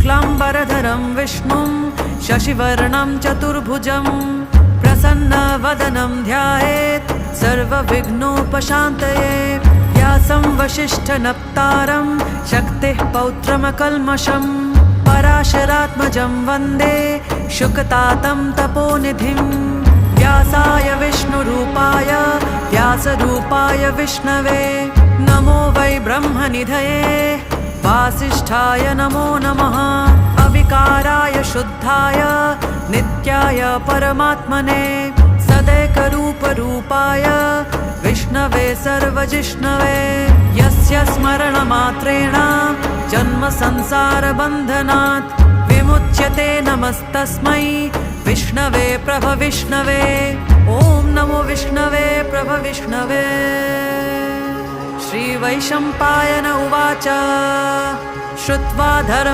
शुक्लाम्बरधरं विष्णुं शशिवर्णं चतुर्भुजं प्रसन्नवदनं ध्यायेत् सर्वविघ्नोपशान्तये। व्यासं वसिष्ठनप्तारं शक्तिः पौत्रमकल्मषं पराशरात्मजं वन्दे शुकतातं तपोनिधिं। व्यासाय विष्णुरूपाय व्यासरूपाय विष्णवे नमो वै ब्रह्मनिधये वासिष्ठाय नमो नमः। अविकाराय शुद्धाय नित्याय परमात्मने सदैकरूपरूपाय विष्णवे सर्वजिष्णवे यस्य स्मरणमात्रेण जन्मसंसारबन्धनात् विमुच्यते। नमस्तस्मै विष्णवे प्रभविष्णवे। ॐ नमो विष्णवे प्रभविष्णवे। श्रीवैशम्पायन उवाच श्रुत्वा धर्म